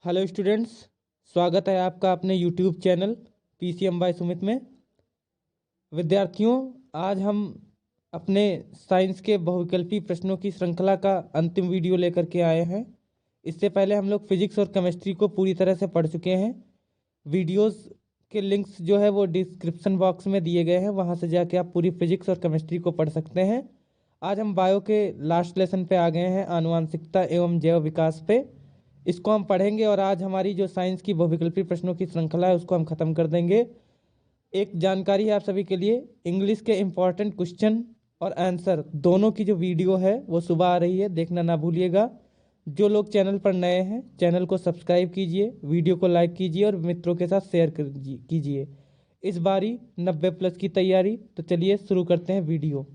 Hello students, स्वागत है आपका अपने YouTube channel PCM by Sumit में। विद्यार्थियों, आज हम अपने साइंस के बहुविकल्पी प्रश्नों की श्रृंखला का अंतिम वीडियो लेकर के आए हैं। इससे पहले हम लोग फिजिक्स और केमिस्ट्री को पूरी तरह से पढ़ चुके हैं। वीडियोस के लिंक्स जो है वो डिस्क्रिप्शन बॉक्स में दिए गए हैं, वहाँ से जाके आप पूरी फिजिक्स और केमिस्ट्री को पढ़ सकते हैं। आज हम बायो के लास्ट लेसन पे आ गए हैं, आनुवांशिकता एवं जैव विकास पे। इसको हम पढ़ेंगे और आज हमारी जो साइंस की बहुविकल्पी प्रश्नों की श्रृंखला है उसको हम खत्म कर देंगे। एक जानकारी है आप सभी के लिए, इंग्लिश के इम्पॉर्टेंट क्वेश्चन और आंसर दोनों की जो वीडियो है वो सुबह आ रही है, देखना ना भूलिएगा। जो लोग चैनल पर नए हैं चैनल को सब्सक्राइब कीजिए, वीडियो को लाइक कीजिए और मित्रों के साथ शेयर कीजिए। इस बारी 90+ की तैयारी। तो चलिए शुरू करते हैं वीडियो।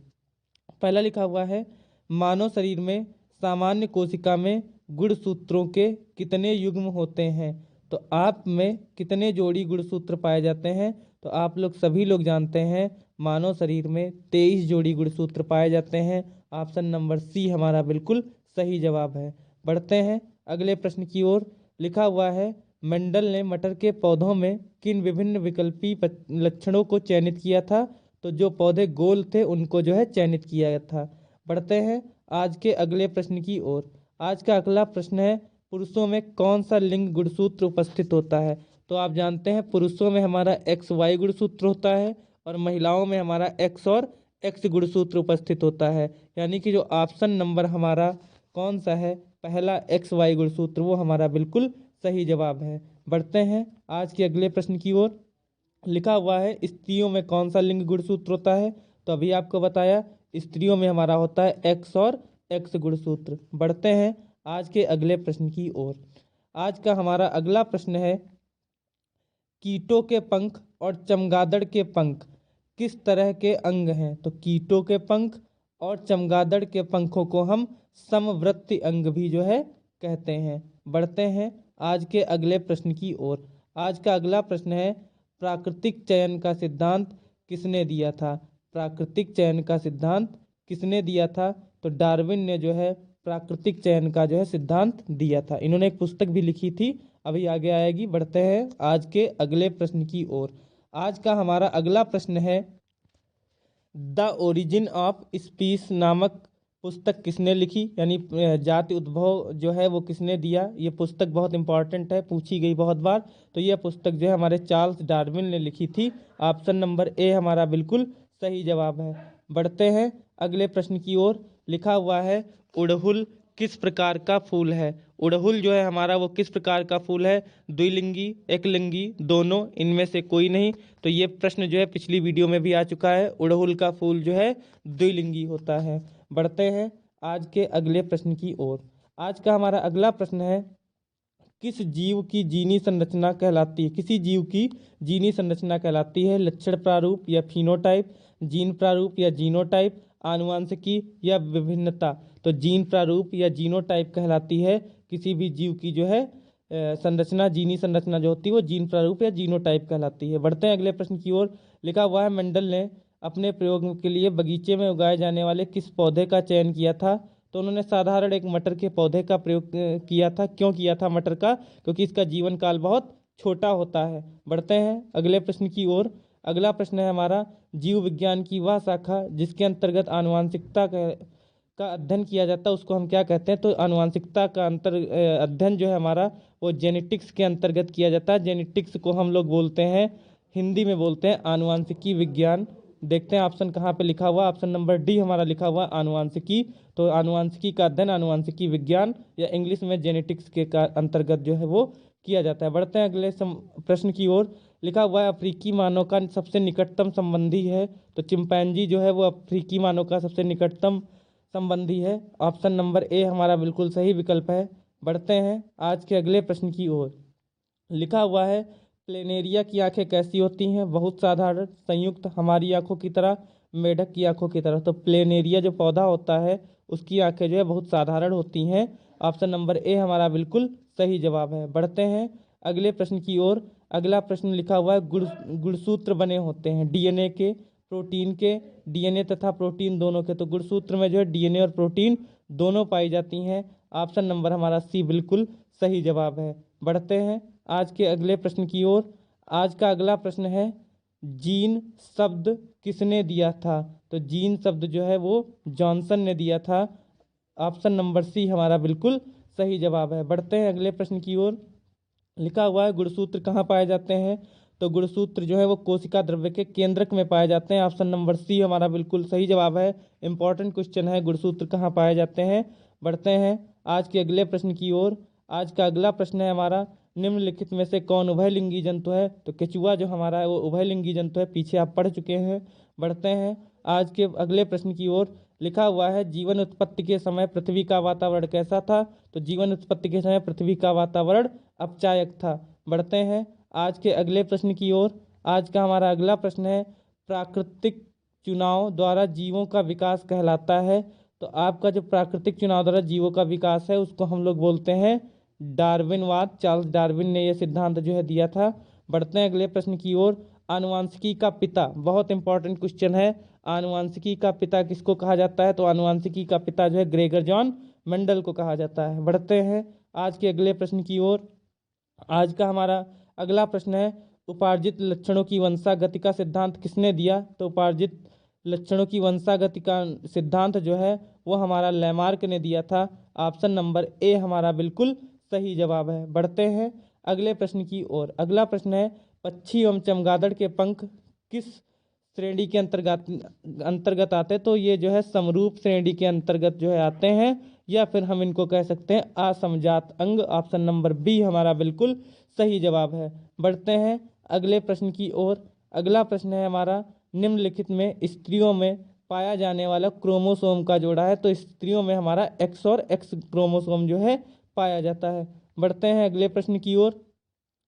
पहला लिखा हुआ है, मानव शरीर में सामान्य कोशिका में गुणसूत्रों के कितने युग्म होते हैं। तो आप में कितने जोड़ी गुणसूत्र पाए जाते हैं। तो आप लोग सभी लोग जानते हैं मानव शरीर में 23 जोड़ी गुणसूत्र पाए जाते हैं। ऑप्शन नंबर सी हमारा बिल्कुल सही जवाब है। बढ़ते हैं अगले प्रश्न की ओर। लिखा हुआ है, मेंडल ने मटर के पौधों में किन विभिन्न विकल्पी लक्षणों को चयनित किया था। तो जो पौधे गोल थे उनको जो है चयनित किया गया था। बढ़ते हैं आज के अगले प्रश्न की ओर। आज का अगला प्रश्न है, पुरुषों में कौन सा लिंग गुणसूत्र उपस्थित होता है। तो आप जानते हैं पुरुषों में हमारा XY गुणसूत्र होता है और महिलाओं में हमारा X और X गुणसूत्र उपस्थित होता है। यानी कि जो ऑप्शन नंबर हमारा कौन सा है, पहला XY गुणसूत्र, वो हमारा बिल्कुल सही जवाब है। बढ़ते हैं आज के अगले प्रश्न की ओर। लिखा हुआ है, स्त्रियों में कौन सा लिंग गुणसूत्र होता है। तो अभी आपको बताया, स्त्रियों में हमारा होता है X और X गुणसूत्र। बढ़ते हैं आज के अगले प्रश्न की ओर। आज का हमारा अगला प्रश्न है, कीटों के पंख और चमगादड़ के पंख किस तरह के अंग हैं। तो कीटों के पंख और चमगादड़ के पंखों को हम समवृत्ति अंग भी जो है कहते हैं। बढ़ते हैं आज के अगले प्रश्न की ओर। आज का अगला प्रश्न है, प्राकृतिक चयन का सिद्धांत किसने दिया था। प्राकृतिक चयन का सिद्धांत किसने दिया था। तो डार्विन ने जो है प्राकृतिक चयन का जो है सिद्धांत दिया था। इन्होंने एक पुस्तक भी लिखी थी, अभी आगे आएगी। बढ़ते हैं आज के अगले प्रश्न की ओर। आज का हमारा अगला प्रश्न है, द ओरिजिन ऑफ स्पीस नामक पुस्तक किसने लिखी। यानी जाति उद्भव जो है वो किसने दिया। ये पुस्तक बहुत इंपॉर्टेंट है, पूछी गई बहुत बार। तो यह पुस्तक जो है हमारे चार्ल्स डार्विन ने लिखी थी। ऑप्शन नंबर ए हमारा बिल्कुल सही जवाब है। बढ़ते हैं अगले प्रश्न की ओर। लिखा हुआ है, उड़हुल किस प्रकार का फूल है। उड़हुल जो है हमारा वो किस प्रकार का फूल है, द्विलिंगी, एकलिंगी, दोनों, इनमें से कोई नहीं। तो ये प्रश्न जो है पिछली वीडियो में भी आ चुका है, उड़हुल का फूल जो है द्विलिंगी होता है। बढ़ते हैं आज के अगले प्रश्न की ओर। आज का हमारा अगला प्रश्न है, किस जीव की जीनी संरचना कहलाती है। किसी जीव की जीनी संरचना कहलाती है लक्षण प्रारूप या फिनोटाइप, जीन प्रारूप या जीनोटाइप, आनुवंशिकी या विभिन्नता। तो जीन प्रारूप या जीनोटाइप कहलाती है किसी भी जीव की जो है संरचना, जीनी संरचना जो होती है वो जीन प्रारूप या जीनोटाइप कहलाती है। बढ़ते हैं अगले प्रश्न की ओर। लिखा हुआ है, मेंडल ने अपने प्रयोग के लिए बगीचे में उगाए जाने वाले किस पौधे का चयन किया था। तो उन्होंने साधारण एक मटर के पौधे का प्रयोग किया था। क्यों किया था मटर का, क्योंकि इसका जीवन काल बहुत छोटा होता है। बढ़ते हैं अगले प्रश्न की ओर। अगला प्रश्न है हमारा, जीव विज्ञान की वह शाखा जिसके अंतर्गत आनुवांशिकता का अध्ययन किया जाता है उसको हम क्या कहते हैं। तो आनुवांशिकता का अध्ययन जो है हमारा वो जेनेटिक्स के अंतर्गत किया जाता है। जेनेटिक्स को हम लोग बोलते हैं, हिंदी में बोलते हैं आनुवांशिकी विज्ञान। देखते हैं ऑप्शन कहाँ पे लिखा हुआ, ऑप्शन नंबर डी हमारा लिखा हुआ आनुवांशिकी। तो आनुवांशिकी का अध्ययन आनुवांशिकी विज्ञान या इंग्लिश में जेनेटिक्स के अंतर्गत जो है वो किया जाता है। बढ़ते हैं अगले प्रश्न की ओर। लिखा हुआ है, अफ्रीकी मानव का सबसे निकटतम संबंधी है। तो चिंपैंजी जो है वो अफ्रीकी मानव का सबसे निकटतम संबंधी है। ऑप्शन नंबर ए हमारा बिल्कुल सही विकल्प है। बढ़ते हैं आज के अगले प्रश्न की ओर। लिखा हुआ है, प्लेनेरिया की आंखें कैसी होती हैं। बहुत साधारण, संयुक्त, हमारी आंखों की तरह, मेढक की आंखों की तरह। तो प्लेनेरिया जो पौधा होता है उसकी आंखें जो है बहुत साधारण होती हैं। ऑप्शन नंबर ए हमारा बिल्कुल सही जवाब है। बढ़ते हैं अगले प्रश्न की ओर। अगला प्रश्न लिखा हुआ है, गुणसूत्र बने होते हैं डीएनए के, प्रोटीन के, डीएनए तथा प्रोटीन दोनों के। तो गुणसूत्र में जो है डीएनए और प्रोटीन दोनों पाई जाती हैं। ऑप्शन नंबर हमारा सी बिल्कुल सही जवाब है। बढ़ते हैं आज के अगले प्रश्न की ओर। आज का अगला प्रश्न है, जीन शब्द किसने दिया था? तो जीन शब्द जो है वो जॉनसन ने दिया था। ऑप्शन नंबर सी हमारा बिल्कुल सही जवाब है। बढ़ते हैं अगले प्रश्न की ओर। लिखा हुआ है, गुणसूत्र कहाँ पाए जाते हैं? तो गुणसूत्र जो है वो कोशिका द्रव्य के केंद्रक में पाए जाते हैं। ऑप्शन नंबर सी हमारा बिल्कुल सही जवाब है। इंपॉर्टेंट क्वेश्चन है, गुणसूत्र कहाँ पाए जाते हैं। बढ़ते हैं आज के अगले प्रश्न की ओर। आज का अगला प्रश्न है हमारा, निम्नलिखित में से कौन उभयलिंगी जंतु है? तो केचुआ जो हमारा है वो उभयलिंगी जंतु है, पीछे आप पढ़ चुके हैं। बढ़ते हैं आज के अगले प्रश्न की ओर। लिखा हुआ है, जीवन उत्पत्ति के समय पृथ्वी का वातावरण कैसा था? तो जीवन उत्पत्ति के समय पृथ्वी का वातावरण अपचायक था। बढ़ते हैं आज के अगले प्रश्न की ओर। आज का हमारा अगला प्रश्न है, प्राकृतिक चुनाव द्वारा जीवों का विकास कहलाता है। तो आपका जो प्राकृतिक चुनाव द्वारा जीवों का विकास है उसको हम लोग बोलते हैं डार्विनवाद। चार्ल्स डार्विन ने यह सिद्धांत जो है दिया था। बढ़ते हैं अगले प्रश्न की ओर। आनुवांशिकी का पिता, बहुत इंपॉर्टेंट क्वेश्चन है, आनुवांशिकी का पिता किसको कहा जाता है? तो आनुवांशिकी का पिता जो है ग्रेगर जॉन मेंडल को कहा जाता है। बढ़ते हैं आज के अगले प्रश्न की ओर। आज का हमारा अगला प्रश्न है, उपार्जित लक्षणों की वंशागति का सिद्धांत किसने दिया? तो उपार्जित लक्षणों की वंशागति का सिद्धांत जो है वो हमारा लैमार्क ने दिया था। ऑप्शन नंबर ए हमारा बिल्कुल सही जवाब है। बढ़ते हैं अगले प्रश्न की ओर। अगला प्रश्न है, पक्षी एवं चमगादड़ के पंख किस श्रेणी के अंतर्गत आते हैं? तो ये जो है समरूप श्रेणी के अंतर्गत जो है आते हैं, या फिर हम इनको कह सकते हैं असमजात अंग। ऑप्शन नंबर बी हमारा बिल्कुल सही जवाब है। बढ़ते हैं अगले प्रश्न की ओर। अगला प्रश्न है हमारा, निम्नलिखित में स्त्रियों में पाया जाने वाला क्रोमोसोम का जोड़ा है? तो स्त्रियों में हमारा एक्स और एक्स क्रोमोसोम जो है पाया जाता है। बढ़ते हैं अगले प्रश्न की ओर।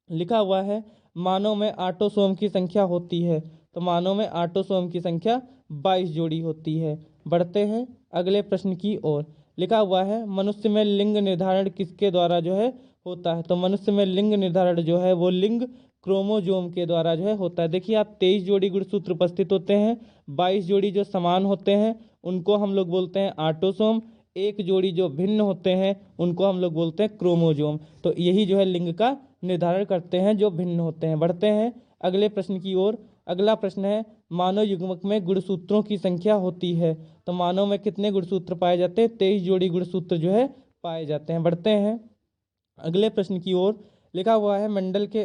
लिखा हुआ है, मानव में ऑटोसोम की संख्या होती है। तो मानव में ऑटोसोम की संख्या 22 जोड़ी होती है। बढ़ते हैं अगले प्रश्न की ओर। लिखा हुआ है, मनुष्य में लिंग निर्धारण किसके द्वारा जो है होता है? तो मनुष्य में लिंग निर्धारण जो है वो लिंग क्रोमोजोम के द्वारा जो है होता है। देखिए आप 23 जोड़ी गुणसूत्र उपस्थित होते हैं, 22 जोड़ी जो समान होते हैं उनको हम लोग बोलते हैं ऑटोसोम, एक जोड़ी जो भिन्न होते हैं उनको हम लोग बोलते हैं क्रोमोजोम। तो यही जो है लिंग का निर्धारण करते हैं जो भिन्न होते हैं। बढ़ते हैं अगले प्रश्न की ओर। अगला प्रश्न है, मानव युग्मक में गुणसूत्रों की संख्या होती है। तो मानव में कितने गुणसूत्र पाए जाते हैं? 23 जोड़ी गुणसूत्र जो है पाए जाते हैं। बढ़ते हैं अगले प्रश्न की ओर। लिखा हुआ है, मंडल के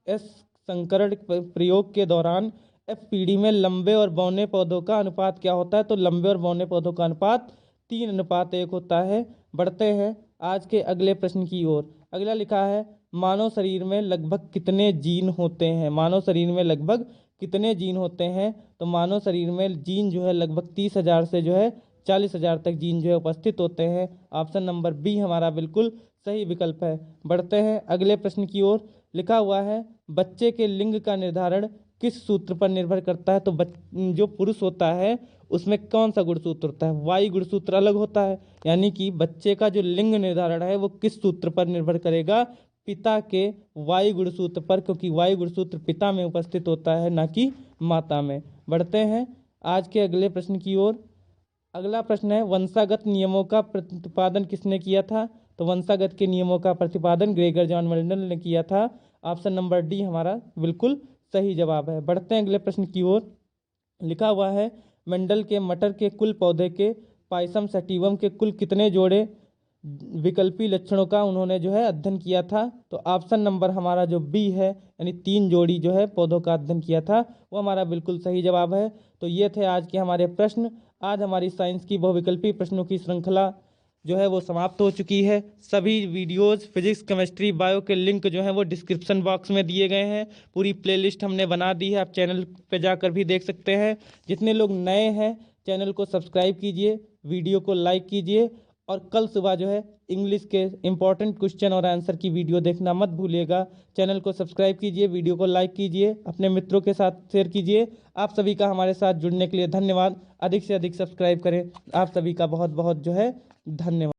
एस संकरण प्रयोग के दौरान एफ पीढ़ी में लंबे और बौने पौधों का अनुपात क्या होता है? तो लंबे और बौने पौधों का अनुपात 3:1 होता है। बढ़ते हैं आज के अगले प्रश्न की ओर। अगला लिखा है, मानव शरीर में लगभग कितने जीन होते हैं? मानव शरीर में लगभग कितने जीन होते हैं? तो मानव शरीर में जीन जो है लगभग 30,000 से जो है 40,000 तक जीन जो है उपस्थित होते हैं। ऑप्शन नंबर बी हमारा बिल्कुल सही विकल्प है। बढ़ते हैं अगले प्रश्न की ओर। लिखा हुआ है, बच्चे के लिंग का निर्धारण किस सूत्र पर निर्भर करता है? तो जो पुरुष होता है उसमें कौन सा गुणसूत्र होता है? वाई गुणसूत्र अलग होता है। यानी कि बच्चे का जो लिंग निर्धारण है वो किस सूत्र पर निर्भर करेगा? पिता के वाई गुणसूत्र पर, क्योंकि वाई गुणसूत्र पिता में उपस्थित होता है ना कि माता में। बढ़ते हैं आज के अगले प्रश्न की ओर। अगला प्रश्न है, वंशागत नियमों का प्रतिपादन किसने किया था? तो वंशागत के नियमों का प्रतिपादन ग्रेगर जॉन मेंडल ने किया था। ऑप्शन नंबर डी हमारा बिल्कुल सही जवाब है। बढ़ते हैं अगले प्रश्न की ओर। लिखा हुआ है, मेंडल के मटर के कुल पौधे के पाइसम सैटिवम के कुल कितने जोड़े विकल्पी लक्षणों का उन्होंने जो है अध्ययन किया था? तो ऑप्शन नंबर हमारा जो बी है, यानी 3 जोड़ी जो है पौधों का अध्ययन किया था, वो हमारा बिल्कुल सही जवाब है। तो ये थे आज के हमारे प्रश्न। आज हमारी साइंस की बहुविकल्पी प्रश्नों की श्रृंखला जो है वो समाप्त हो चुकी है। सभी वीडियोस फिजिक्स, केमिस्ट्री, बायो के लिंक जो है वो डिस्क्रिप्शन बॉक्स में दिए गए हैं। पूरी प्लेलिस्ट हमने बना दी है, आप चैनल पे जाकर भी देख सकते हैं। जितने लोग नए हैं चैनल को सब्सक्राइब कीजिए, वीडियो को लाइक कीजिए, और कल सुबह जो है इंग्लिश के इंपॉर्टेंट क्वेश्चन और आंसर की वीडियो देखना मत भूलिएगा। चैनल को सब्सक्राइब कीजिए, वीडियो को लाइक कीजिए, अपने मित्रों के साथ शेयर कीजिए। आप सभी का हमारे साथ जुड़ने के लिए धन्यवाद। अधिक से अधिक सब्सक्राइब करें। आप सभी का बहुत बहुत जो है धन्यवाद।